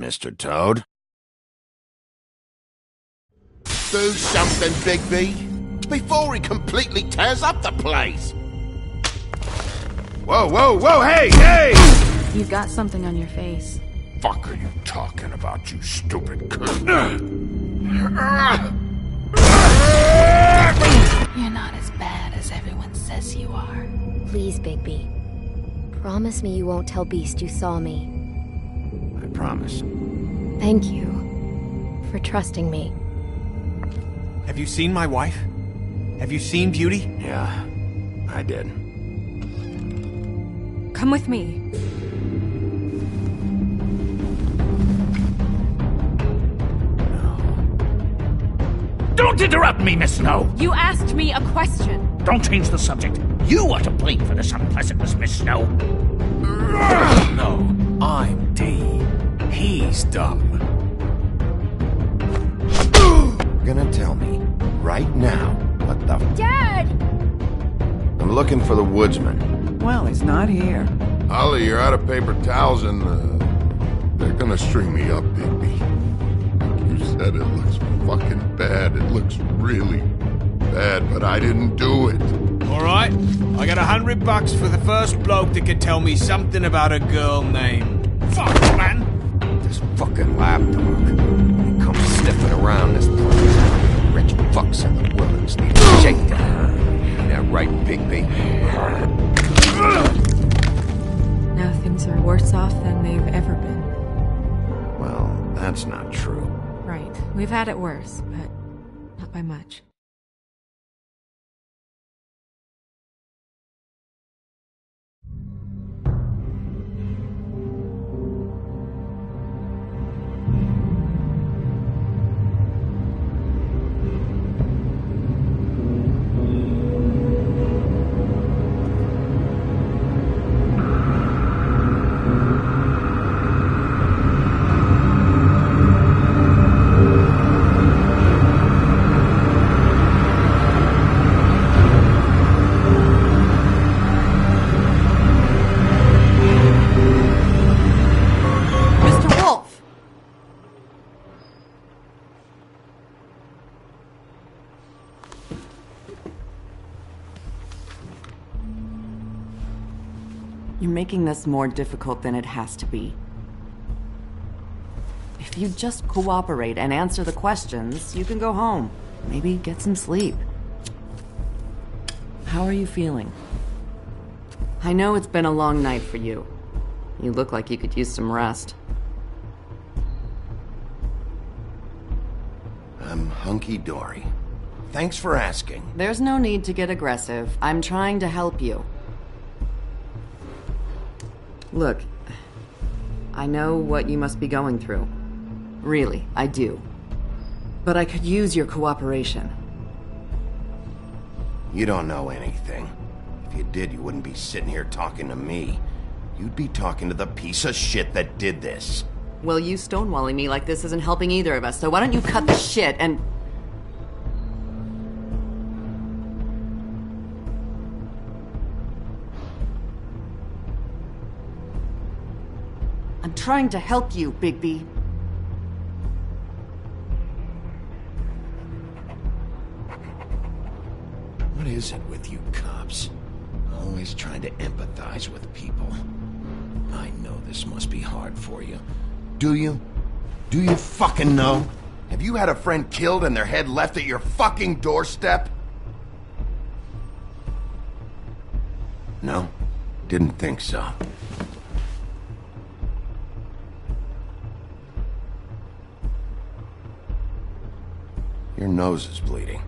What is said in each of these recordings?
Mr. Toad? Do something, Bigby, before he completely tears up the place! Whoa, whoa, whoa, hey! You've got something on your face. Fuck are you talking about, you stupid cunt? You're not as bad as everyone says you are. Please, Bigby. Promise me you won't tell Beast you saw me. I promise. Thank you for trusting me. Have you seen my wife? Have you seen Beauty? Yeah, I did. Come with me. Don't interrupt me, Miss Snow! You asked me a question. Don't change the subject. You are to blame for this unpleasantness, Miss Snow. No, I'm D. He's dumb. You're gonna tell me right now what the Dad! I'm looking for the woodsman. Well, he's not here. Ollie, you're out of paper towels and, they're gonna string me up, Bigby. You said it looks fucking bad. It looks really bad, but I didn't do it. Alright, I got $100 for the first bloke that could tell me something about a girl named... Fuck, man! This fucking lapdog. He comes sniffing around this place. Rich fucks in the woods need a shakedown. Ain't that right, Bigby? Now things are worse off than they've ever been. Well, that's not true. Right. We've had it worse, but not by much. You're making this more difficult than it has to be. If you just cooperate and answer the questions, you can go home. Maybe get some sleep. How are you feeling? I know it's been a long night for you. You look like you could use some rest. I'm hunky-dory. Thanks for asking. There's no need to get aggressive. I'm trying to help you. Look, I know what you must be going through. Really, I do. But I could use your cooperation. You don't know anything. If you did, you wouldn't be sitting here talking to me. You'd be talking to the piece of shit that did this. Well, you stonewalling me like this isn't helping either of us, so why don't you cut the shit and... I'm trying to help you, Bigby. What is it with you cops? Always trying to empathize with people. I know this must be hard for you. Do you? Do you fucking know? Have you had a friend killed and their head left at your fucking doorstep? No? Didn't think so. Your nose is bleeding.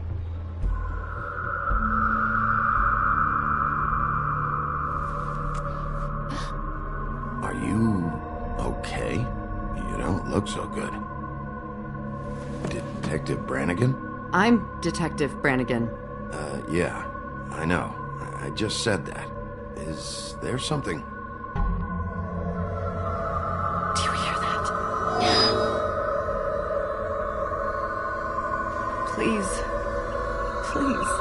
Are you okay? You don't look so good. Detective Brannigan? I'm Detective Brannigan. Yeah, I know. I just said that. Is there something? Do you hear that? Please. Please.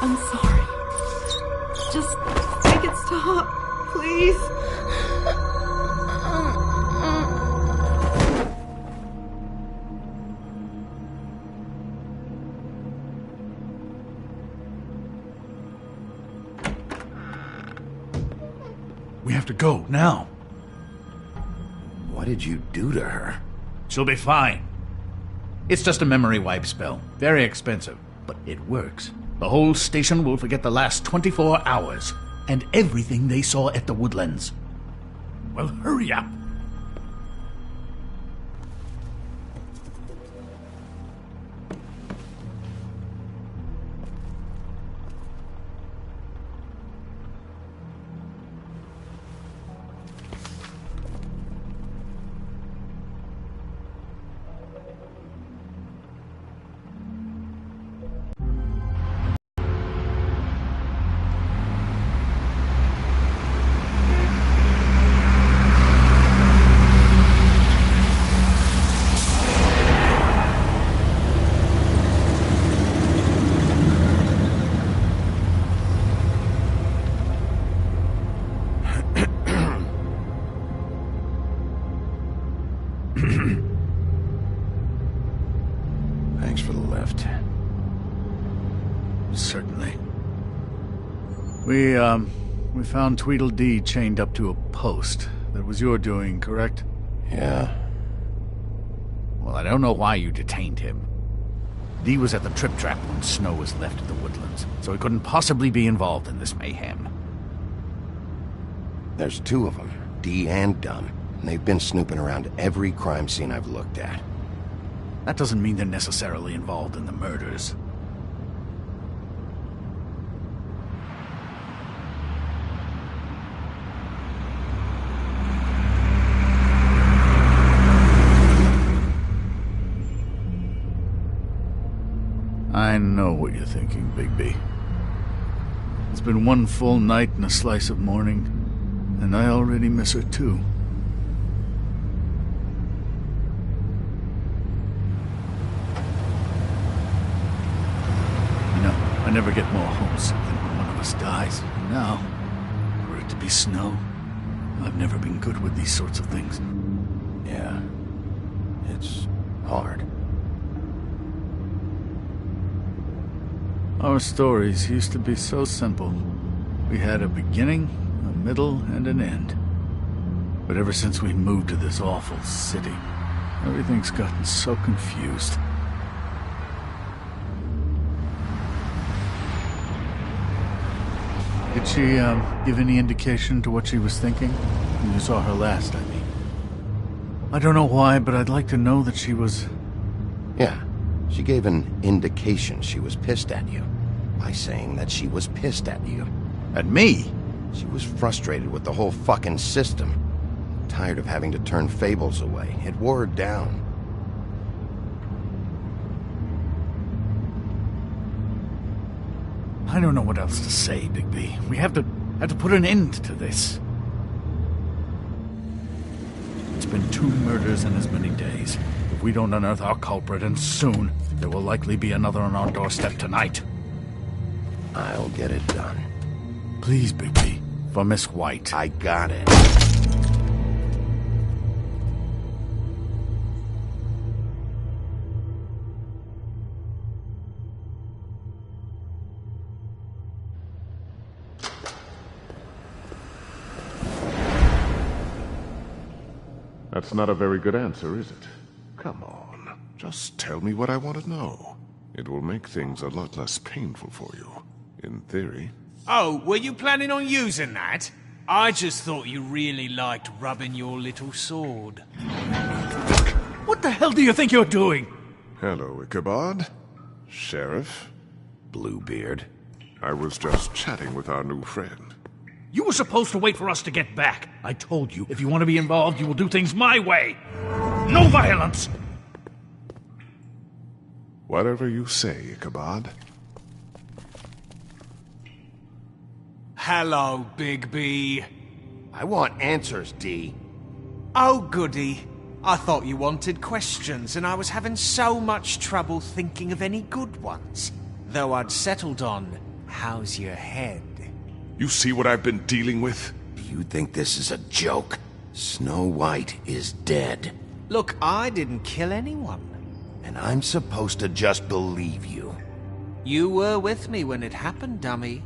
I'm sorry. Just make it stop, please. We have to go, now. What did you do to her? She'll be fine. It's just a memory wipe spell. Very expensive, but it works. The whole station will forget the last 24 hours, and everything they saw at the Woodlands. Well, hurry up. Thanks for the lift. Certainly. We found Tweedledee chained up to a post. That was your doing, correct? Yeah. Well, I don't know why you detained him. Dee was at the Trip Trap when Snow was left at the Woodlands, so he couldn't possibly be involved in this mayhem. There's two of them, Dee and Dunn, and they've been snooping around every crime scene I've looked at. That doesn't mean they're necessarily involved in the murders. I know what you're thinking, Bigby. It's been one full night and a slice of morning, and I already miss her too. You know, I never get more homesick than when one of us dies. And now, for it to be Snow, I've never been good with these sorts of things. Yeah. It's hard. Our stories used to be so simple. We had a beginning, a middle, and an end. But ever since we moved to this awful city, everything's gotten so confused. Did she, give any indication to what she was thinking? When you saw her last, I mean. I don't know why, but I'd like to know that she was... Yeah. She gave an indication she was pissed at you by saying that she was pissed at you. At me? She was frustrated with the whole fucking system. Tired of having to turn Fables away. It wore her down. I don't know what else to say, Bigby. We have to put an end to this. It's been 2 murders in as many days. If we don't unearth our culprit, and soon, there will likely be another on our doorstep tonight. I'll get it done. Please, Bigby. For Miss White. I got it. That's not a very good answer, is it? Come on. Just tell me what I want to know. It will make things a lot less painful for you. In theory. Oh, were you planning on using that? I just thought you really liked rubbing your little sword. What the hell do you think you're doing? Hello, Ichabod. Sheriff. Bluebeard. I was just chatting with our new friend. You were supposed to wait for us to get back. I told you, if you want to be involved, you will do things my way. No violence! Whatever you say, Ichabod. Hello, Bigby. I want answers, Dee. Oh, goody. I thought you wanted questions, and I was having so much trouble thinking of any good ones. Though I'd settled on, how's your head? You see what I've been dealing with? You think this is a joke? Snow White is dead. Look, I didn't kill anyone. And I'm supposed to just believe you. You were with me when it happened, dummy.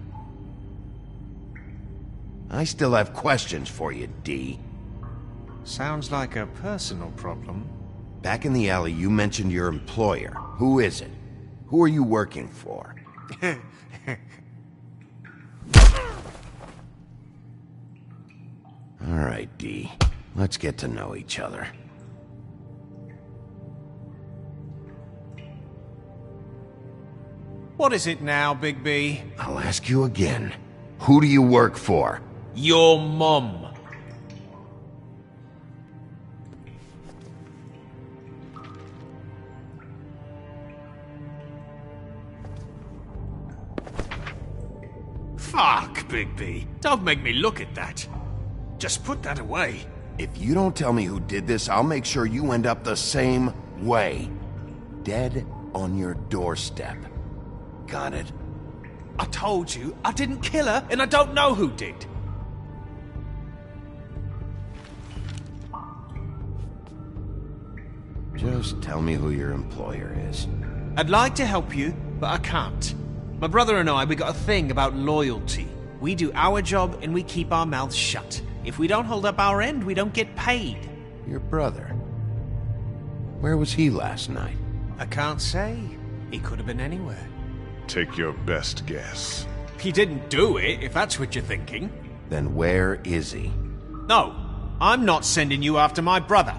I still have questions for you, D. Sounds like a personal problem. Back in the alley, you mentioned your employer. Who is it? Who are you working for? All right, D. Let's get to know each other. What is it now, Big B? I'll ask you again. Who do you work for? Your mom. Fuck, Big B. Don't make me look at that. Just put that away. If you don't tell me who did this, I'll make sure you end up the same way. Dead on your doorstep. Got it? I told you, I didn't kill her, and I don't know who did. Just tell me who your employer is. I'd like to help you, but I can't. My brother and I, we got a thing about loyalty. We do our job and we keep our mouths shut. If we don't hold up our end, we don't get paid. Your brother? Where was he last night? I can't say. He could have been anywhere. Take your best guess. He didn't do it, if that's what you're thinking. Then where is he? No, I'm not sending you after my brother.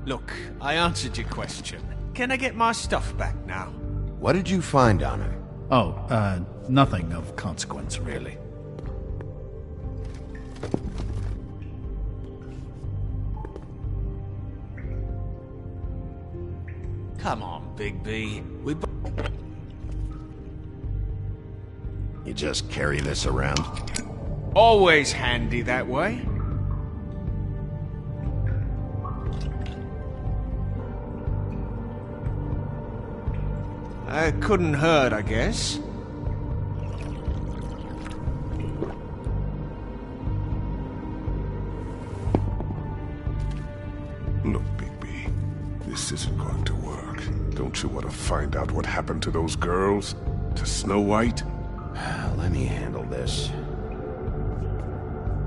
Look, I answered your question. Can I get my stuff back now? What did you find on him? Oh, nothing of consequence, really. Come on, Big B. You just carry this around? Always handy that way. Couldn't hurt, I guess. Look, Big B, this isn't going to work. Don't you want to find out what happened to those girls? To Snow White? Let me handle this.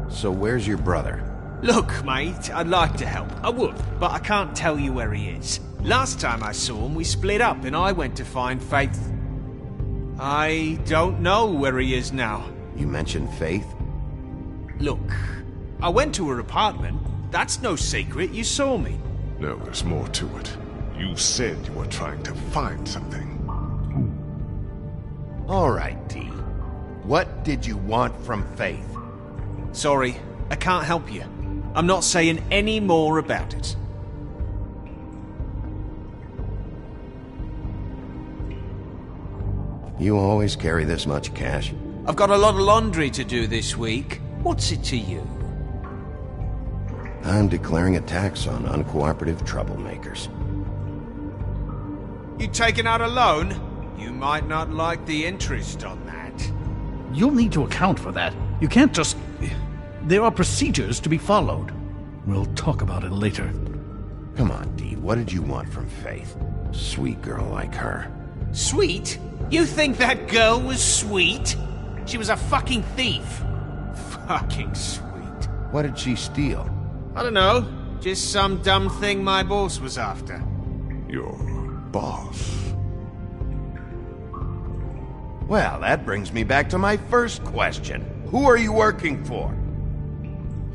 So where's your brother? Look, mate, I'd like to help. I would, but I can't tell you where he is. Last time I saw him, we split up and I went to find Faith. I don't know where he is now. You mentioned Faith? Look, I went to her apartment. That's no secret, you saw me. No, there's more to it. You said you were trying to find something. All right, D. What did you want from Faith? Sorry, I can't help you. I'm not saying any more about it. You always carry this much cash? I've got a lot of laundry to do this week. What's it to you? I'm declaring a tax on uncooperative troublemakers. You taking out a loan? You might not like the interest on that. You'll need to account for that. You can't just... There are procedures to be followed. We'll talk about it later. Come on, D. What did you want from Faith? Sweet girl like her. Sweet? You think that girl was sweet? She was a fucking thief. Fucking sweet. What did she steal? I don't know. Just some dumb thing my boss was after. Your boss? Well, that brings me back to my first question. Who are you working for?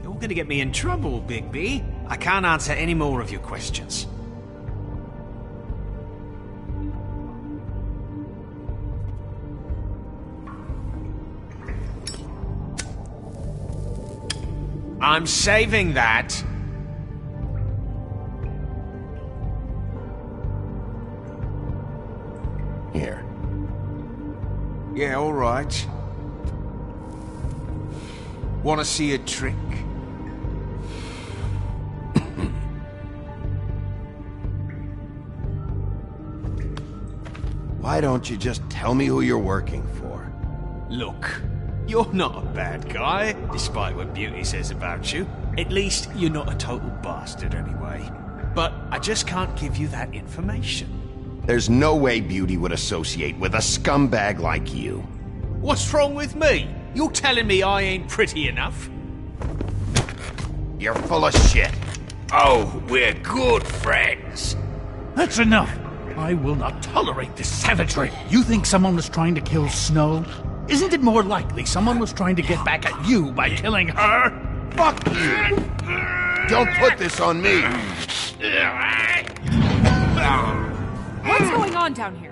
You're gonna get me in trouble, Big B. I can't answer any more of your questions. I'm saving that. Here. Yeah, all right. Want to see a trick? Why don't you just tell me who you're working for? Look, You're not a bad guy, despite what Beauty says about you. At least, you're not a total bastard anyway. But I just can't give you that information. There's no way Beauty would associate with a scumbag like you. What's wrong with me? You're telling me I ain't pretty enough? You're full of shit. Oh, we're good friends. That's enough. I will not tolerate this savagery. You think someone was trying to kill Snow? Isn't it more likely someone was trying to get back at you by killing her? Fuck you! Don't put this on me! What's going on down here?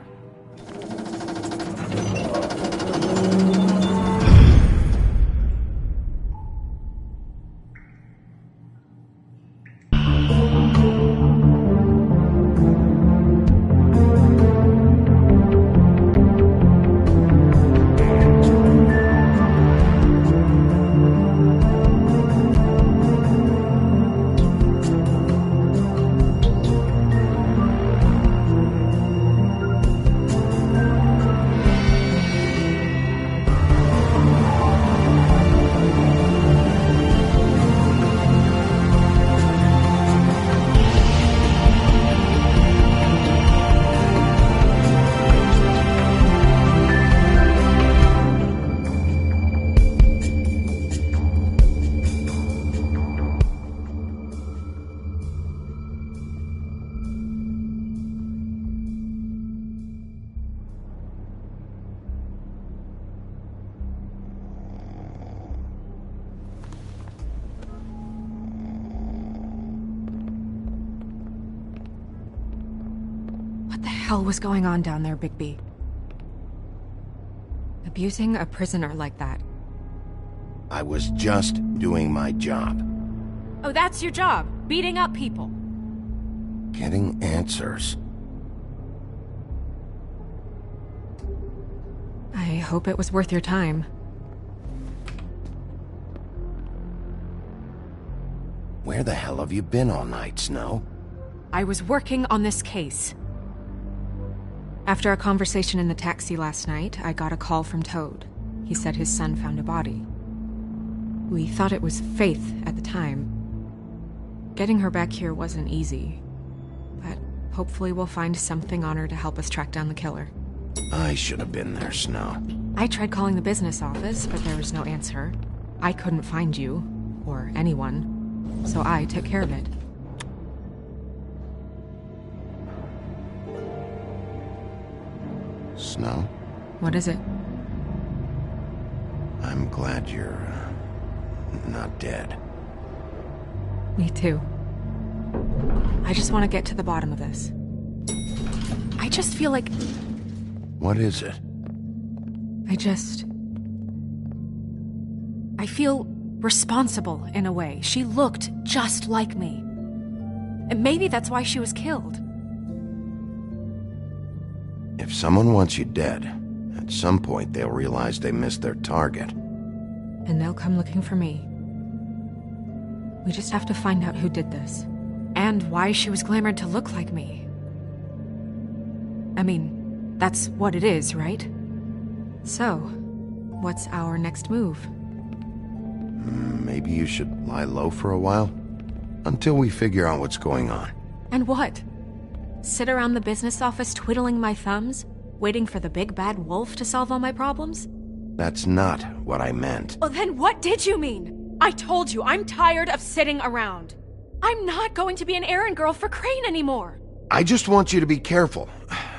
What the hell was going on down there, Bigby? Abusing a prisoner like that. I was just doing my job. Oh, that's your job, beating up people. Getting answers. I hope it was worth your time. Where the hell have you been all night, Snow? I was working on this case. After a conversation in the taxi last night, I got a call from Toad. He said his son found a body. We thought it was Faith at the time. Getting her back here wasn't easy, but hopefully we'll find something on her to help us track down the killer. I should have been there, Snow. I tried calling the business office, but there was no answer. I couldn't find you, or anyone, so I took care of it. Snow? What is it? I'm glad you're not dead. Me too. I just want to get to the bottom of this. I just feel like... What is it? I feel responsible in a way. She looked just like me. And maybe that's why she was killed. If someone wants you dead, at some point they'll realize they missed their target. And they'll come looking for me. We just have to find out who did this. And why she was glamored to look like me. I mean, that's what it is, right? So, what's our next move? Maybe you should lie low for a while? Until we figure out what's going on. And what? Sit around the business office twiddling my thumbs, waiting for the big bad wolf to solve all my problems? That's not what I meant. Well, then what did you mean? I told you, I'm tired of sitting around. I'm not going to be an errand girl for Crane anymore. I just want you to be careful.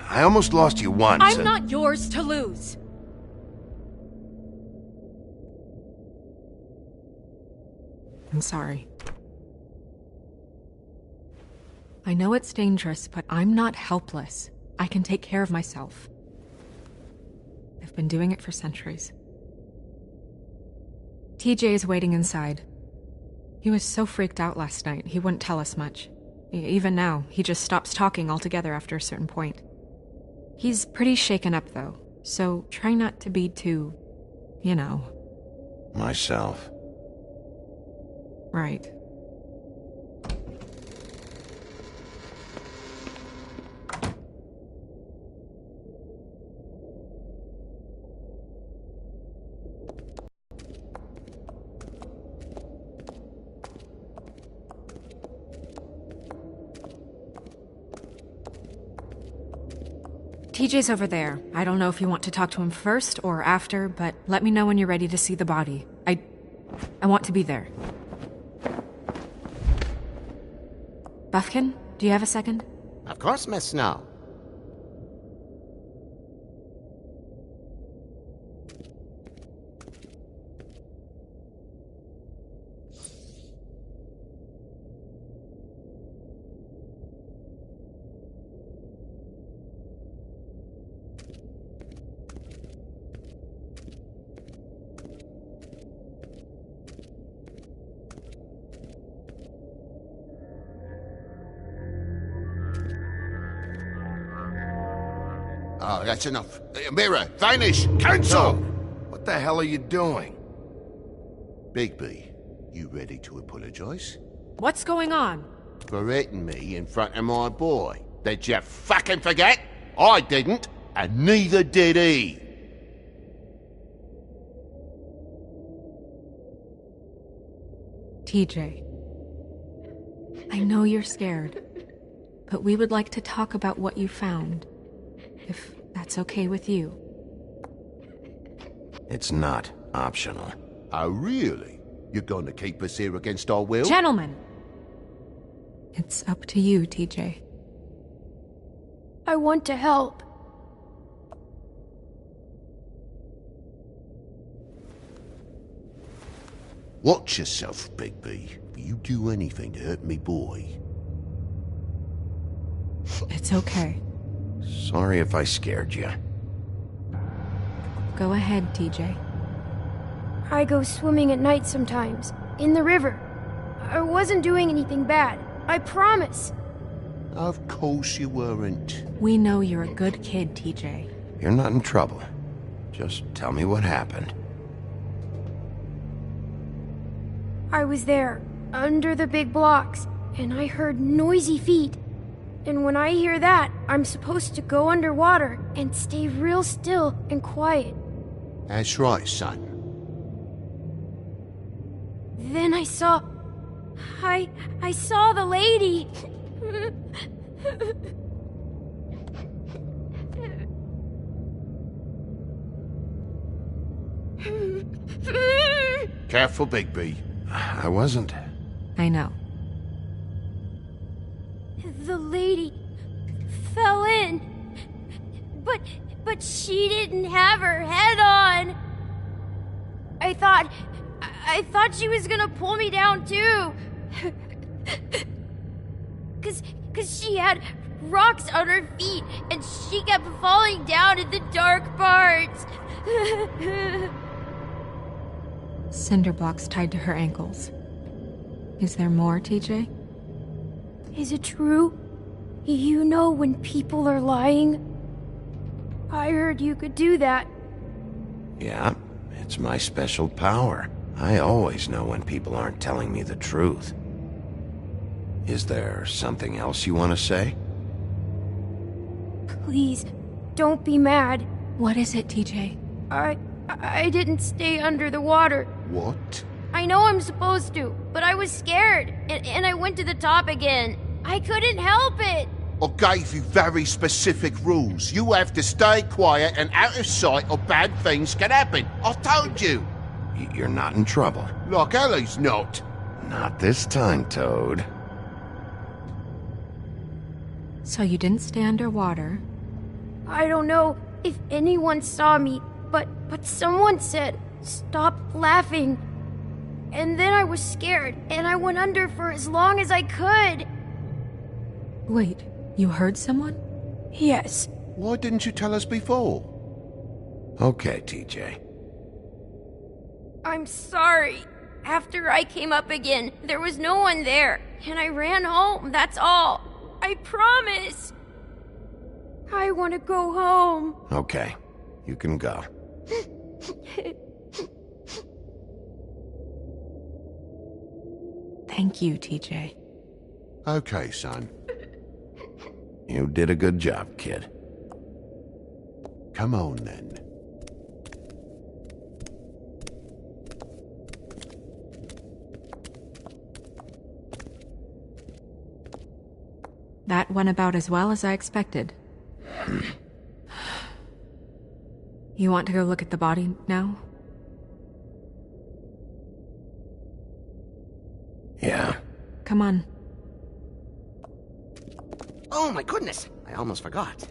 I almost lost you once. I'm not yours to lose. I'm sorry. I know it's dangerous, but I'm not helpless. I can take care of myself. I've been doing it for centuries. TJ is waiting inside. He was so freaked out last night, he wouldn't tell us much. Even now, he just stops talking altogether after a certain point. He's pretty shaken up, though, so try not to be too, you know. Myself. Right. TJ's over there. I don't know if you want to talk to him first or after, but let me know when you're ready to see the body. I want to be there. Buffkin, do you have a second? Of course, Miss Snow. Oh, that's enough. Mira, vanish! Cancel! What the hell are you doing? Bigby, you ready to apologize? What's going on? For hitting me in front of my boy. Did you fucking forget? I didn't, and neither did he. TJ. I know you're scared, but we would like to talk about what you found. If that's okay with you. It's not optional. Oh, really? You're going to keep us here against our will? Gentlemen! It's up to you, TJ. I want to help. Watch yourself, Bigby. You do anything to hurt me, boy. It's okay. Sorry if I scared you. Go ahead, TJ. I go swimming at night sometimes, in the river. I wasn't doing anything bad. I promise. Of course you weren't. We know you're a good kid, TJ. You're not in trouble. Just tell me what happened. I was there, under the big blocks, and I heard noisy feet. And when I hear that, I'm supposed to go underwater and stay real still and quiet. That's right, son. Then I saw the lady. Careful, Bigby. I wasn't. I know. The lady fell in. But she didn't have her head on. I thought she was gonna pull me down too. Cause she had rocks on her feet and she kept falling down in the dark parts. Cinder blocks tied to her ankles. Is there more, TJ? Is it true? You know when people are lying? I heard you could do that. Yeah, it's my special power. I always know when people aren't telling me the truth. Is there something else you want to say? Please, don't be mad. What is it, TJ? I didn't stay under the water. What? I know I'm supposed to, but I was scared, and I went to the top again. I couldn't help it. I gave you very specific rules. You have to stay quiet and out of sight or bad things can happen. I told you. You're not in trouble. Like Ellie's not. Not this time, Toad. So you didn't stay underwater? I don't know if anyone saw me, but someone said, "Stop laughing." And then I was scared, and I went under for as long as I could. Wait, you heard someone? Yes. Why didn't you tell us before? Okay, TJ. I'm sorry. After I came up again, there was no one there, and I ran home, that's all. I promise. I want to go home. Okay, you can go. Thank you, TJ. Okay, son. You did a good job, kid. Come on, then. That went about as well as I expected. You want to go look at the body now? Yeah. Come on. Oh my goodness! I almost forgot.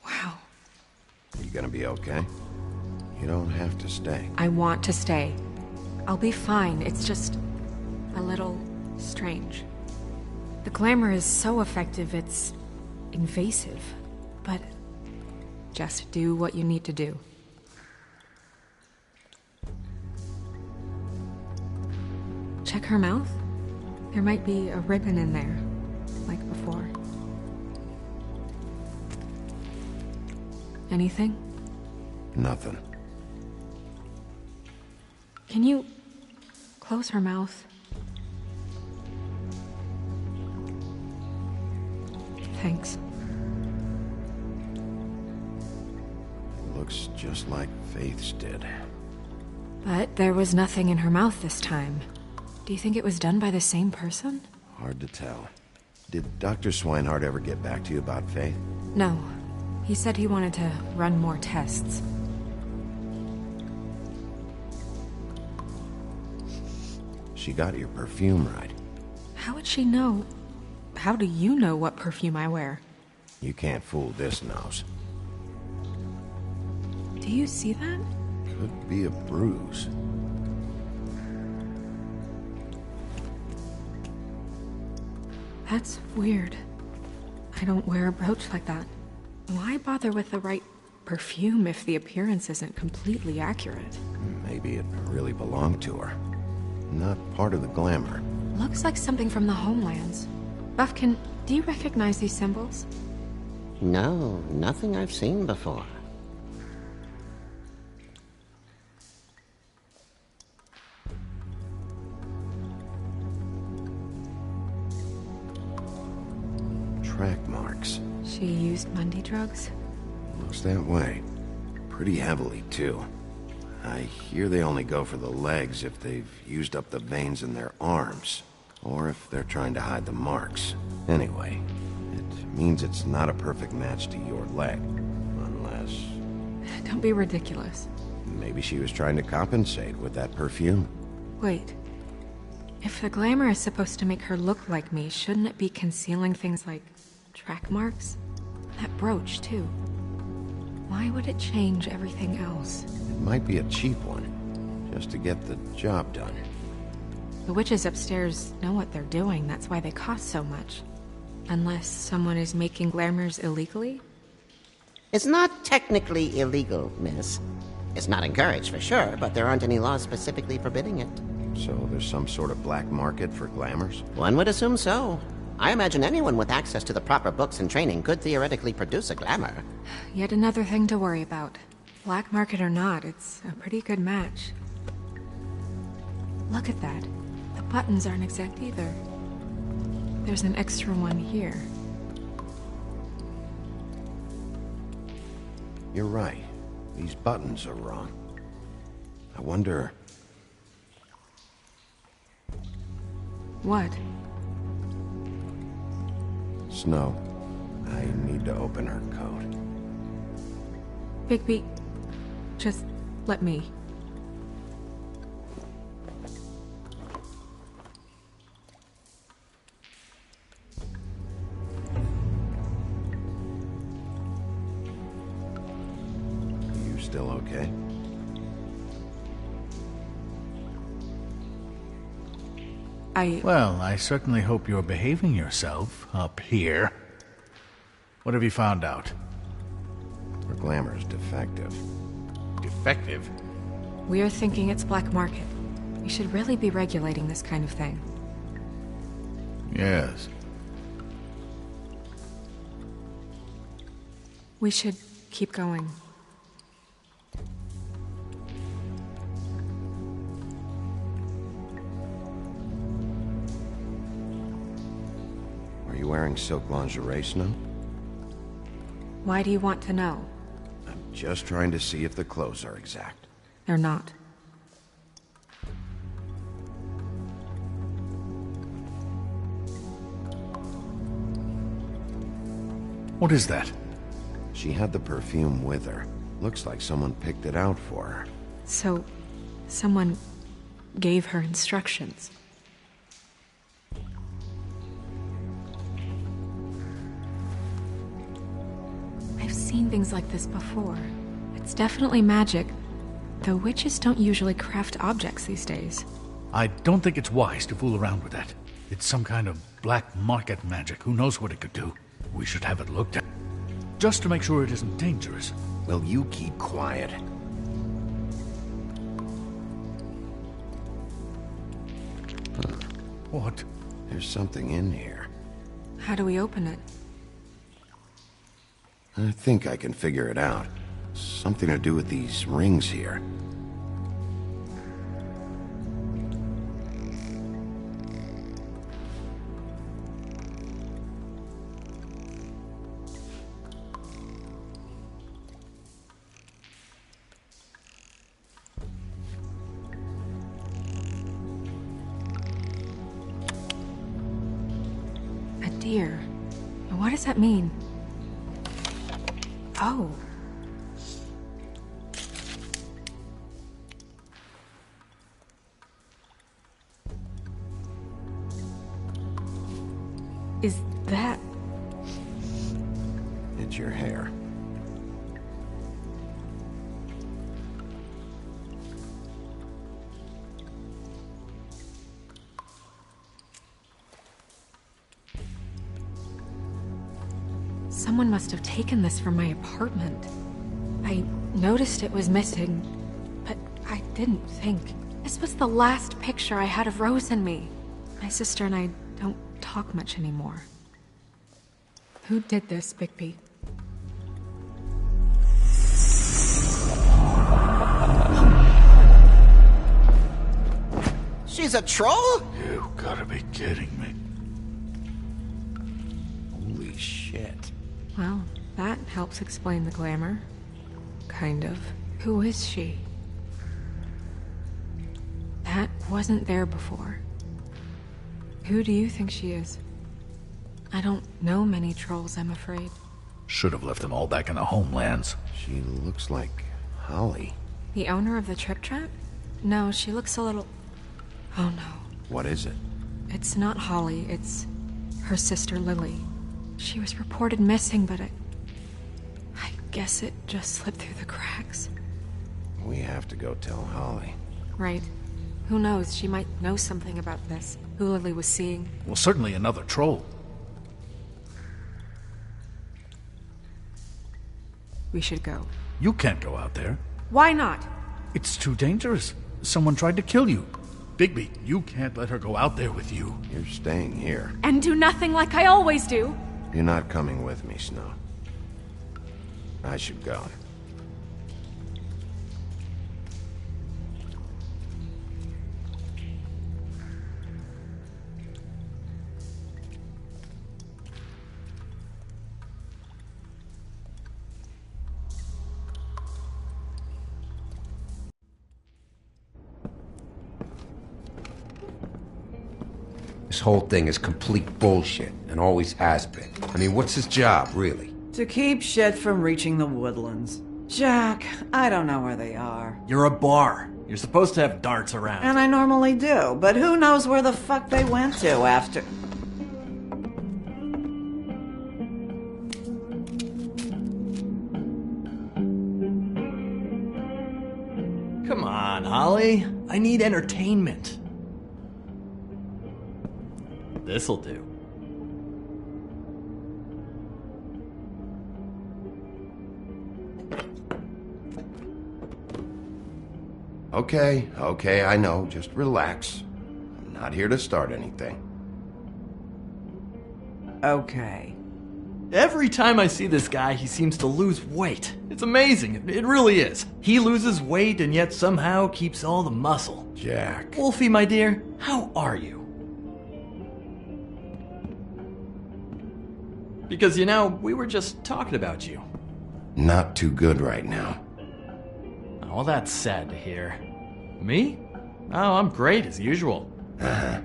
Wow. You gonna be okay? You don't have to stay. I want to stay. I'll be fine. It's just a little strange. The glamour is so effective, it's invasive. But just do what you need to do. Check her mouth. There might be a ribbon in there, like before. Anything? Nothing. Can you close her mouth? Thanks. Looks just like Faith's did. But there was nothing in her mouth this time. Do you think it was done by the same person? Hard to tell. Did Dr. Swinehart ever get back to you about Faith? No. He said he wanted to run more tests. She got your perfume right. How would she know? How do you know what perfume I wear? You can't fool this nose. Do you see that? Could be a bruise. That's weird. I don't wear a brooch like that. Why bother with the right perfume if the appearance isn't completely accurate? Maybe it really belonged to her. Not part of the glamour. Looks like something from the homelands. Buffkin, do you recognize these symbols? No, nothing I've seen before. Track marks. She used Mundy drugs? Looks that way. Pretty heavily, too. I hear they only go for the legs if they've used up the veins in their arms, or if they're trying to hide the marks. Anyway, it means it's not a perfect match to your leg, unless... Don't be ridiculous. Maybe she was trying to compensate with that perfume. Wait. If the glamour is supposed to make her look like me, shouldn't it be concealing things like track marks? That brooch, too. Why would it change everything else? It might be a cheap one, just to get the job done. The witches upstairs know what they're doing, that's why they cost so much. Unless someone is making glamours illegally? It's not technically illegal, miss. It's not encouraged for sure, but there aren't any laws specifically forbidding it. So there's some sort of black market for glamours? One would assume so. I imagine anyone with access to the proper books and training could theoretically produce a glamour. Yet another thing to worry about. Black market or not, it's a pretty good match. Look at that. The buttons aren't exact either. There's an extra one here. You're right. These buttons are wrong. I wonder... What? Snow, I need to open her coat. Bigby, just let me. still okay? Well, I certainly hope you're behaving yourself up here. What have you found out? Her glamour's defective. Defective? We're thinking it's black market. We should really be regulating this kind of thing. Yes. We should keep going. Are you wearing silk lingerie, Snow? Why do you want to know? I'm just trying to see if the clothes are exact. They're not. What is that? She had the perfume with her. Looks like someone picked it out for her. So, someone gave her instructions. I've seen things like this before. It's definitely magic, though witches don't usually craft objects these days. I don't think it's wise to fool around with that. It's some kind of black market magic. Who knows what it could do? We should have it looked at. Just to make sure it isn't dangerous. Will you keep quiet? What? There's something in here. How do we open it? I think I can figure it out. Something to do with these rings here. A deer. What does that mean? Oh. Is that... It's your hair. Someone must have taken this from my apartment. I noticed it was missing, but I didn't think. This was the last picture I had of Rose and me. My sister and I don't talk much anymore. Who did this, Bigby? She's a troll? You gotta be kidding me. Holy shit. Well, that helps explain the glamour. Kind of. Who is she? That wasn't there before. Who do you think she is? I don't know many trolls, I'm afraid. Should have left them all back in the homelands. She looks like Holly. The owner of the Trip Trap? No, she looks a little... Oh no. What is it? It's not Holly, it's her sister Lily. She was reported missing, but I guess it just slipped through the cracks. We have to go tell Holly. Right. Who knows, she might know something about this. Who Lily was seeing. Well, certainly another troll. We should go. You can't go out there. Why not? It's too dangerous. Someone tried to kill you. Bigby, you can't let her go out there with you. You're staying here. And do nothing like I always do. You're not coming with me, Snow. I should go. This whole thing is complete bullshit, and always has been. I mean, what's his job, really? To keep shit from reaching the woodlands. Jack, I don't know where they are. You're a bar. You're supposed to have darts around. And I normally do, but who knows where the fuck they went to after... Come on, Holly. I need entertainment. This'll do. Okay, I know. Just relax. I'm not here to start anything. Okay. Every time I see this guy, he seems to lose weight. It's amazing. It really is. He loses weight and yet somehow keeps all the muscle. Jack. Wolfie, my dear, how are you? Because, you know, we were just talking about you. Not too good right now. Oh, that's sad to hear. Me? Oh, I'm great as usual. Uh-huh.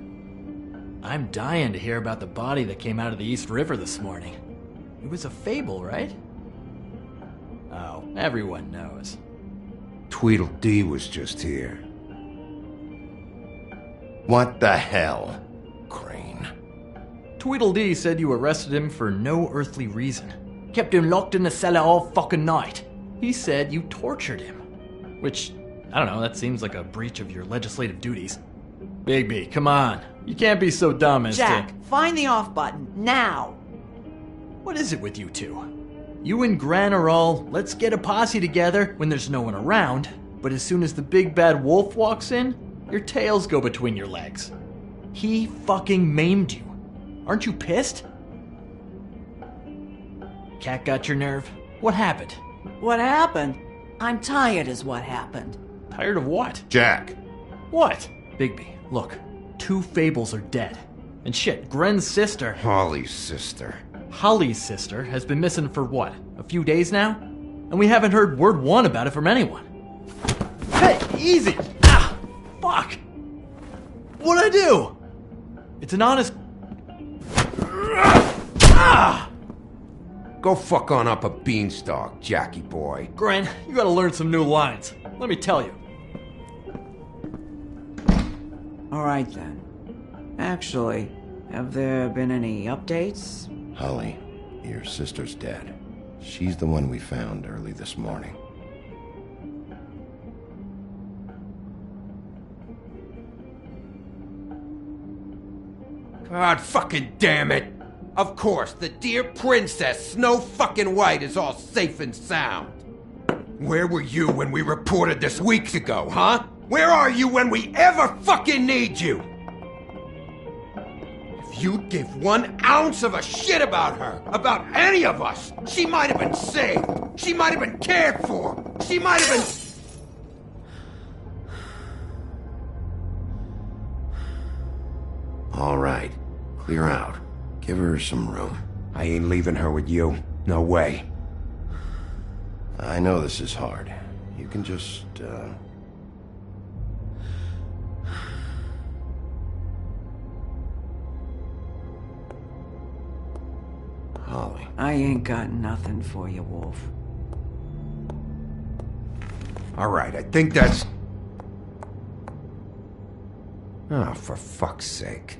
I'm dying to hear about the body that came out of the East River this morning. It was a fable, right? Oh, everyone knows. Tweedledee was just here. What the hell, Crane? Tweedledee said you arrested him for no earthly reason. Kept him locked in the cellar all fucking night. He said you tortured him. Which, I don't know, that seems like a breach of your legislative duties. Bigby, come on. You can't be so dumb as Jack, to... find the off button, now! What is it with you two? You and Gran are all, let's get a posse together when there's no one around, but as soon as the big bad wolf walks in, your tails go between your legs. He fucking maimed you. Aren't you pissed? Cat got your nerve? What happened? What happened? I'm tired is what happened. Tired of what? Jack. What? Bigby, look. 2 fables are dead. And shit, Gren's sister... Holly's sister. Holly's sister has been missing for what? A few days now? And we haven't heard word one about it from anyone. Hey, easy! Ah! Fuck! What'd I do? It's an honest... Ah! Go fuck on up a beanstalk, Jackie boy. Gren, you gotta learn some new lines. Let me tell you. Alright then. Actually, have there been any updates? Holly, your sister's dead. She's the one we found early this morning. God fucking damn it! Of course, the dear princess, Snow fucking White, is all safe and sound. Where were you when we reported this weeks ago, huh? Where are you when we ever fucking need you? If you'd give 1 ounce of a shit about her, about any of us, she might have been saved. She might have been cared for. She might have been... All right, clear out. Give her some room. I ain't leaving her with you. No way. I know this is hard. You can just, Holly. I ain't got nothing for you, Wolf. All right, I think that's... Oh, for fuck's sake.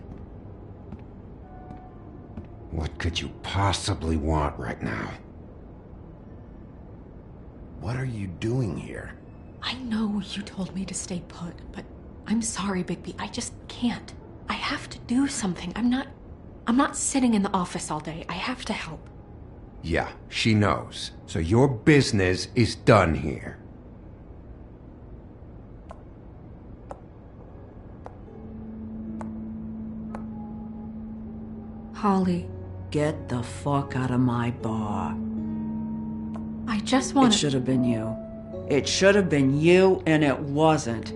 What could you possibly want right now? What are you doing here? I know you told me to stay put, but I'm sorry, Bigby. I just can't. I have to do something. I'm not sitting in the office all day. I have to help. Yeah, she knows. So your business is done here. Holly. Get the fuck out of my bar. I just want to... It should have been you. It should have been you, and it wasn't.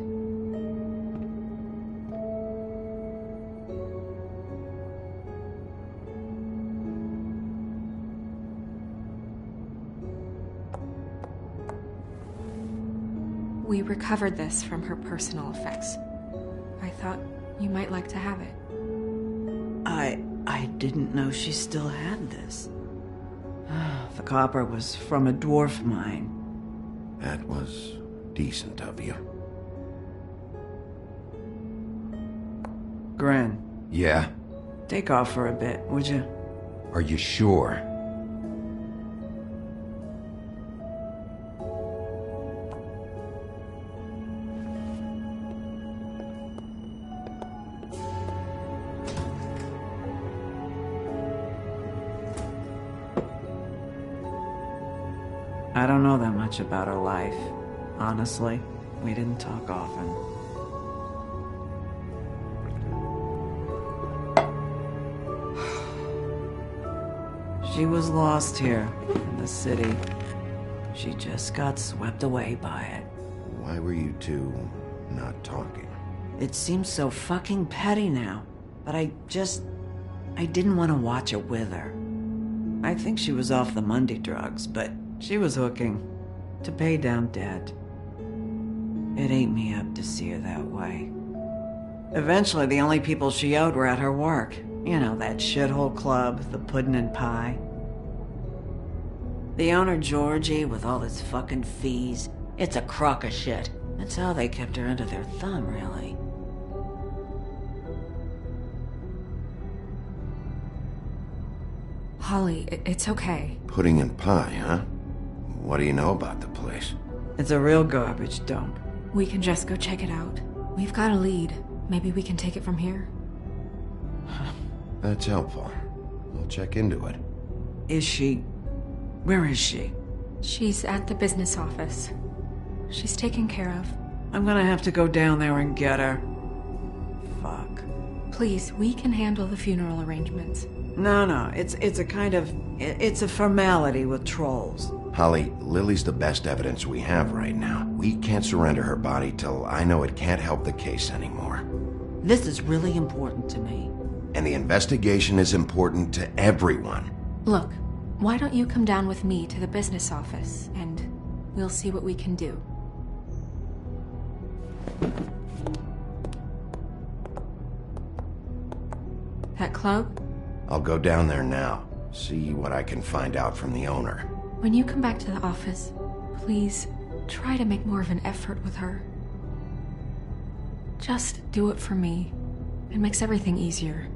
We recovered this from her personal effects. I thought you might like to have it. I didn't know she still had this. The copper was from a dwarf mine. That was decent of you. Gren. Yeah? Take off for a bit, would you? Are you sure? I don't know that much about her life. Honestly, we didn't talk often. She was lost here in the city. She just got swept away by it. Why were you two not talking? It seems so fucking petty now, but I didn't want to watch it with her. I think she was off the Monday drugs, but she was hooking to pay down debt. It ate me up to see her that way. Eventually, the only people she owed were at her work. You know, that shithole club, the Puddin' and Pie. The owner, Georgie, with all his fucking fees, it's a crock of shit. That's how they kept her under their thumb, really. Holly, it's okay. Pudding and Pie, huh? What do you know about the place? It's a real garbage dump. We can just go check it out. We've got a lead. Maybe we can take it from here. That's helpful. I'll check into it. Is she... Where is she? She's at the business office. She's taken care of. I'm gonna have to go down there and get her. Fuck. Please, we can handle the funeral arrangements. No, it's a kind of... It's a formality with trolls. Holly, Lily's the best evidence we have right now. We can't surrender her body till I know it can't help the case anymore. This is really important to me. And the investigation is important to everyone. Look, why don't you come down with me to the business office, and we'll see what we can do. That club? I'll go down there now, see what I can find out from the owner. When you come back to the office, please try to make more of an effort with her. Just do it for me. It makes everything easier.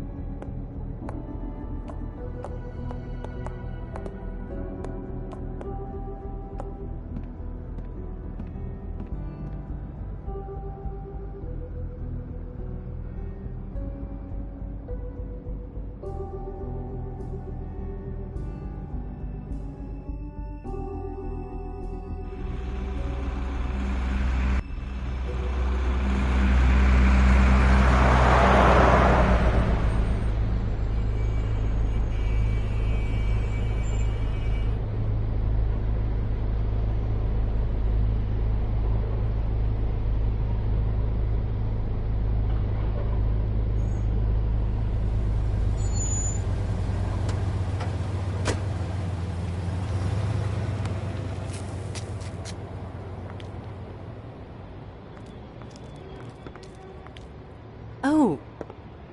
Oh,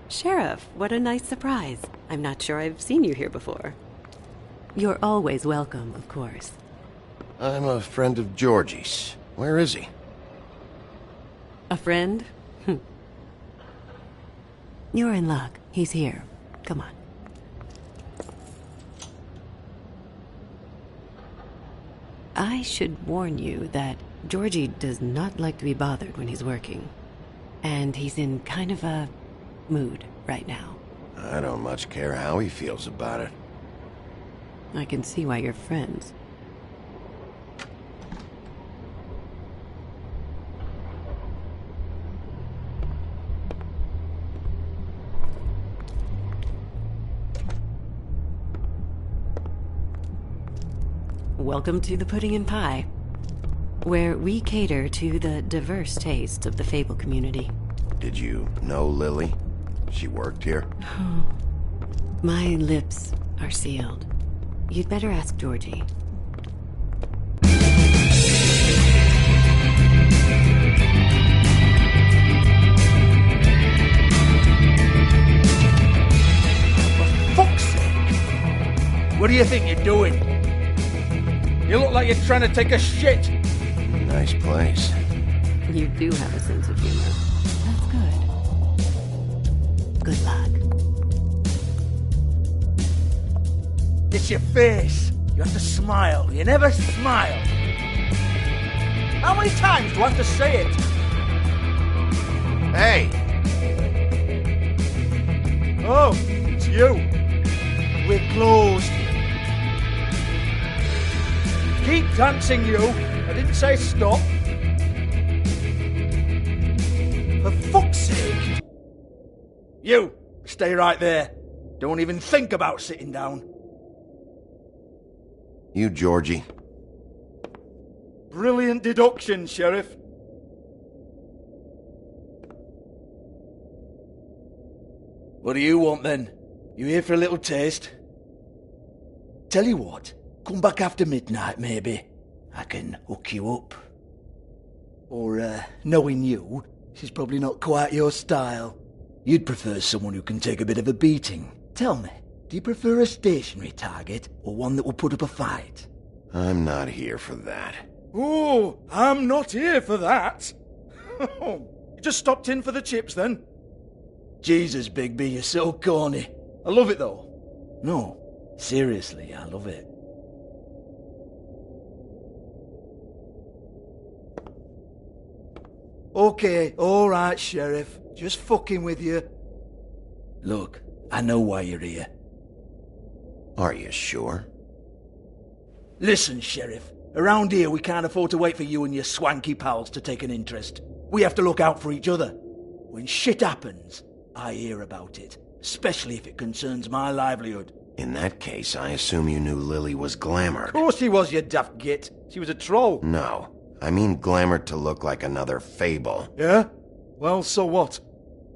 Sheriff, what a nice surprise. I'm not sure I've seen you here before. You're always welcome, of course. I'm a friend of Georgie's. Where is he? A friend? You're in luck. He's here. Come on. I should warn you that Georgie does not like to be bothered when he's working. And he's in kind of a mood right now. I don't much care how he feels about it. I can see why you're friends. Welcome to the Pudding and Pie, where we cater to the diverse tastes of the Fable community. Did you know Lily? She worked here? My lips are sealed. You'd better ask Georgie. For fuck's sake! What do you think you're doing? You look like you're trying to take a shit. Nice place. You do have a sense of humor. That's good. Good luck. It's your face. You have to smile. You never smile. How many times do I have to say it? Hey! Oh, it's you. We're closed. Keep dancing, you. I didn't say stop. For fuck's sake. You, stay right there. Don't even think about sitting down. You, Georgie. Brilliant deduction, Sheriff. What do you want, then? You here for a little taste? Tell you what, come back after midnight, maybe. I can hook you up. Or, knowing you, she's probably not quite your style. You'd prefer someone who can take a bit of a beating. Tell me, do you prefer a stationary target, or one that will put up a fight? I'm not here for that. Oh, I'm not here for that. You just stopped in for the chips, then? Jesus, Bigby, you're so corny. I love it, though. No, seriously, I love it. Okay, alright, Sheriff. Just fucking with you. Look, I know why you're here. Are you sure? Listen, Sheriff. Around here, we can't afford to wait for you and your swanky pals to take an interest. We have to look out for each other. When shit happens, I hear about it. Especially if it concerns my livelihood. In that case, I assume you knew Lily was glamored. Of course she was, you daft git. She was a troll. No. I mean glamored to look like another fable. Yeah? Well, so what?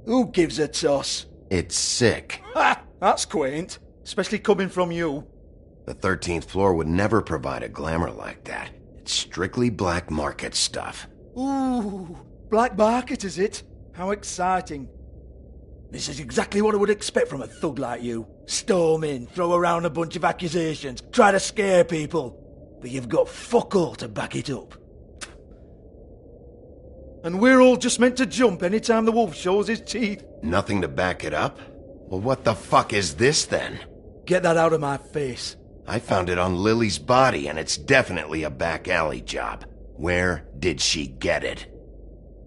Who gives a toss? It's sick. Ha! That's quaint. Especially coming from you. The 13th floor would never provide a glamour like that. It's strictly black market stuff. Ooh, black market, is it? How exciting. This is exactly what I would expect from a thug like you. Storm in, throw around a bunch of accusations, try to scare people. But you've got fuck all to back it up. And we're all just meant to jump anytime the wolf shows his teeth. Nothing to back it up? Well, what the fuck is this then? Get that out of my face. I found it on Lily's body, and it's definitely a back alley job. Where did she get it?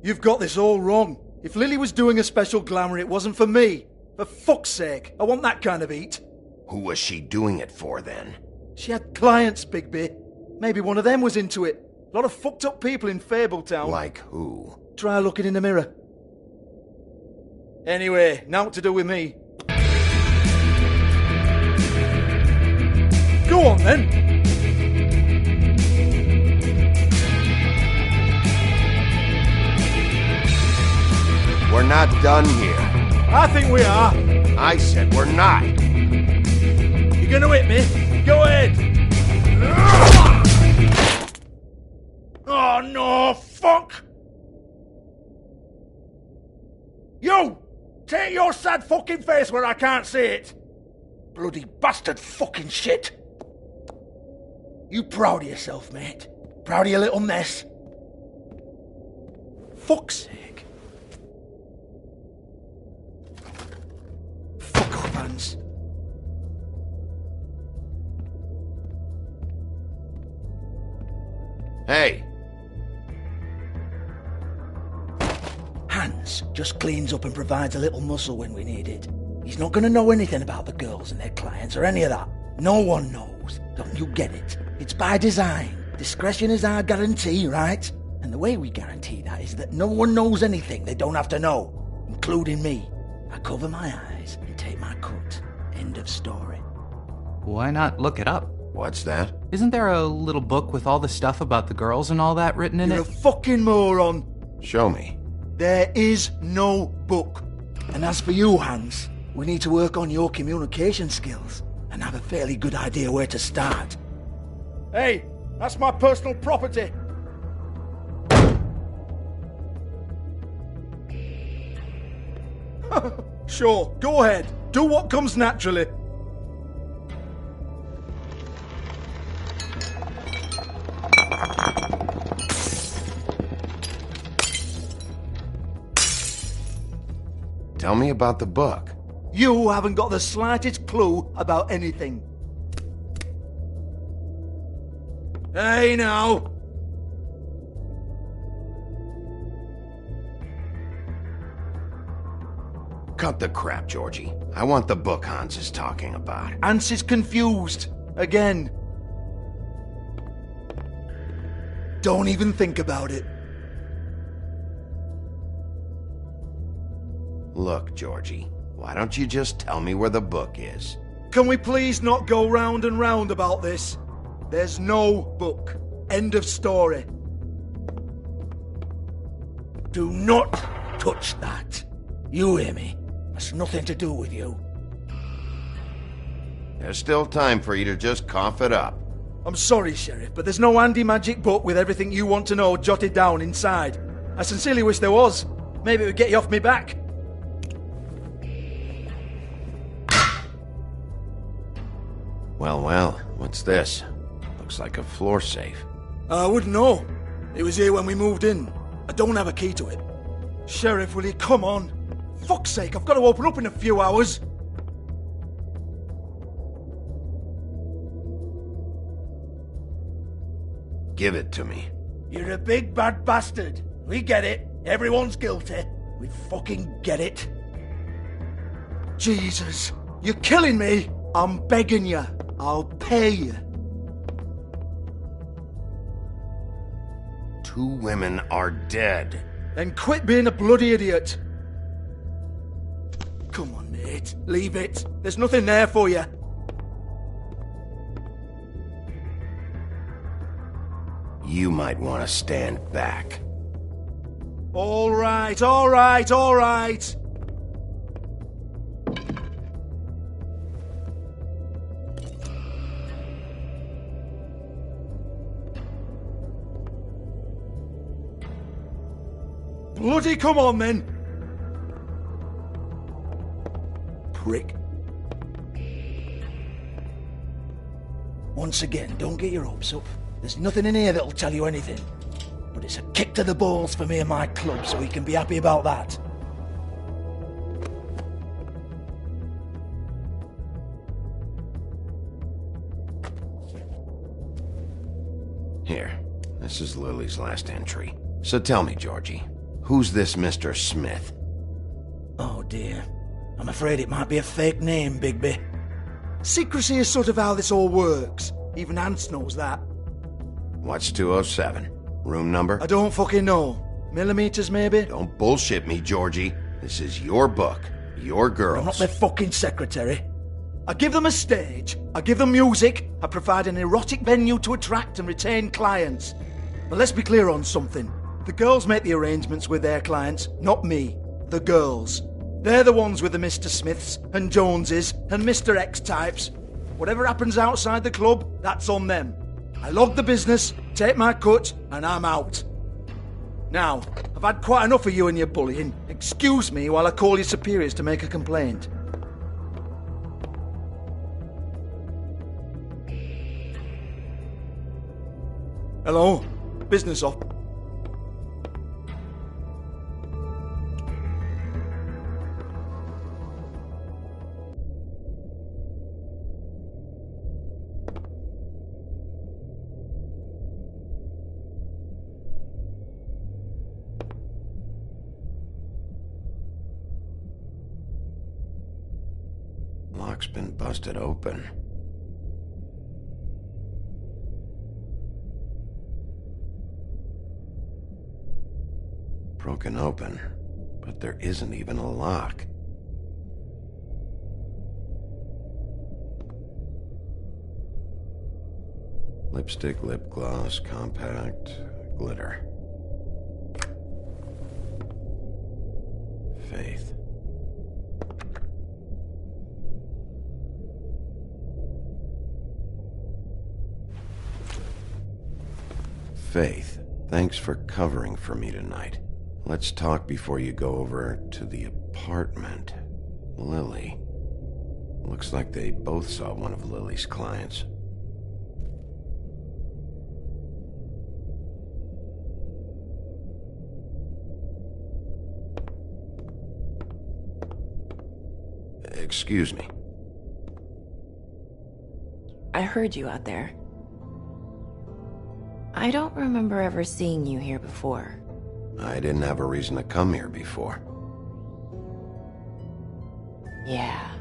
You've got this all wrong. If Lily was doing a special glamour, it wasn't for me. For fuck's sake, I want that kind of eat. Who was she doing it for, then? She had clients, Bigby. Maybe one of them was into it. A lot of fucked up people in Fabletown. Like who? Try looking in the mirror. Anyway, now what to do with me. Go on, then. We're not done here. I think we are. I said we're not. You gonna hit me? Go ahead. Oh, no, fuck! You! Take your sad fucking face where I can't see it! Bloody bastard fucking shit! You proud of yourself, mate? Proud of your little mess? Fuck's sake. Fuck off, Hans. Hey! Hans just cleans up and provides a little muscle when we need it. He's not going to know anything about the girls and their clients or any of that. No one knows. Don't you get it? It's by design. Discretion is our guarantee, right? And the way we guarantee that is that no one knows anything they don't have to know, including me. I cover my eyes and take my cut. End of story. Why not look it up? What's that? Isn't there a little book with all the stuff about the girls and all that written in You're it? a fucking moron. Show me. There is no book. And as for you, Hans, we need to work on your communication skills and have a fairly good idea where to start. Hey, that's my personal property. Sure, go ahead. Do what comes naturally. Tell me about the book. You haven't got the slightest clue about anything. Hey, now. Cut the crap, Georgie. I want the book Hans is talking about. Hans is confused. Again. Don't even think about it. Look, Georgie, why don't you just tell me where the book is? Can we please not go round and round about this? There's no book. End of story. Do not touch that. You hear me? That's nothing to do with you. There's still time for you to just cough it up. I'm sorry, Sheriff, but there's no handy magic book with everything you want to know jotted down inside. I sincerely wish there was. Maybe it would get you off me back. Well, what's this? Looks like a floor safe. I wouldn't know. It was here when we moved in. I don't have a key to it. Sheriff, will you come on? Fuck's sake, I've got to open up in a few hours. Give it to me. You're a big bad bastard. We get it. Everyone's guilty. We fucking get it. Jesus, you're killing me. I'm begging you. I'll pay you. 2 women are dead. Then quit being a bloody idiot. Come on, Nate. Leave it. There's nothing there for you. You might want to stand back. All right, all right, all right. Bloody come on, then. Prick. Once again, don't get your hopes up. There's nothing in here that'll tell you anything. But it's a kick to the balls for me and my club, so we can be happy about that. Here, this is Lily's last entry. So tell me, Georgie, who's this Mr. Smith? Oh dear. I'm afraid it might be a fake name, Bigby. Secrecy is sort of how this all works. Even Hans knows that. What's 207? Room number? I don't fucking know. Millimeters, maybe? Don't bullshit me, Georgie. This is your book. Your girls. I'm not their fucking secretary. I give them a stage. I give them music. I provide an erotic venue to attract and retain clients. But let's be clear on something. The girls make the arrangements with their clients, not me. The girls. They're the ones with the Mr. Smiths and Joneses and Mr. X types. Whatever happens outside the club, that's on them. I log the business, take my cut, and I'm out. Now, I've had quite enough of you and your bullying. Excuse me while I call your superiors to make a complaint. Hello? Business off. Lock's been busted open. Broken open, but there isn't even a lock. Lipstick, lip gloss, compact, glitter. Faith. Faith, thanks for covering for me tonight. Let's talk before you go over to the apartment. Lily. Looks like they both saw one of Lily's clients. Excuse me. I heard you out there. I don't remember ever seeing you here before. I didn't have a reason to come here before. Yeah.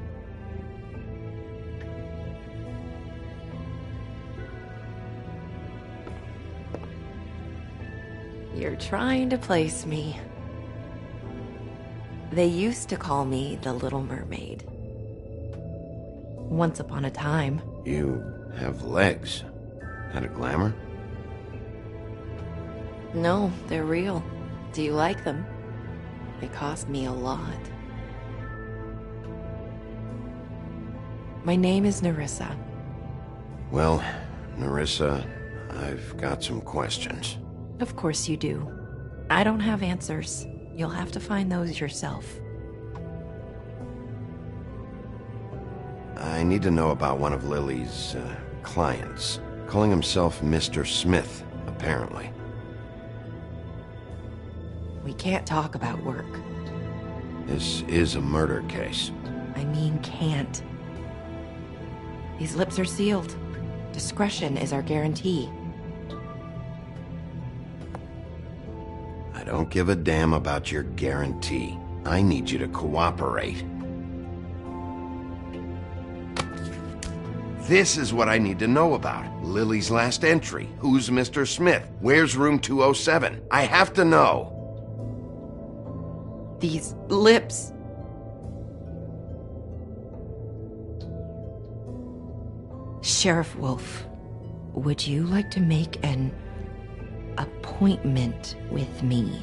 You're trying to place me. They used to call me the Little Mermaid. Once upon a time. You have legs. Had a glamour? No, they're real. Do you like them? They cost me a lot. My name is Nerissa. Well, Nerissa, I've got some questions. Of course you do. I don't have answers. You'll have to find those yourself. I need to know about one of Lily's, clients. Calling himself Mr. Smith, apparently. We can't talk about work. This is a murder case. I mean can't. These lips are sealed. Discretion is our guarantee. I don't give a damn about your guarantee. I need you to cooperate. This is what I need to know about. Lily's last entry. Who's Mr. Smith? Where's room 207? I have to know. These lips. Sheriff Wolf, would you like to make an appointment with me?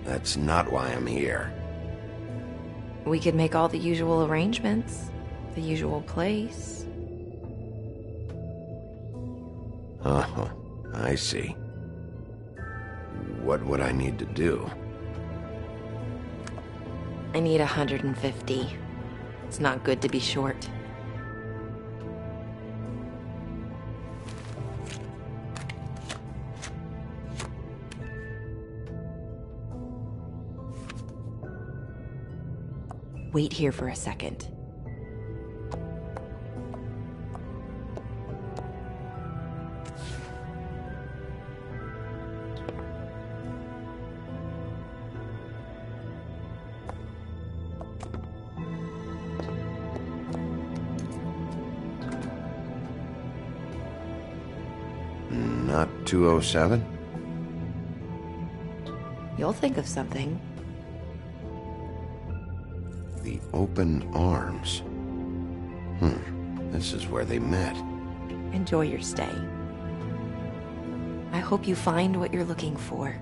That's not why I'm here. We could make all the usual arrangements. The usual place. Oh, I see. What would I need to do? I need 150. It's not good to be short. Wait here for a second. Not 207? You'll think of something. The open arms. This is where they met. Enjoy your stay. I hope you find what you're looking for.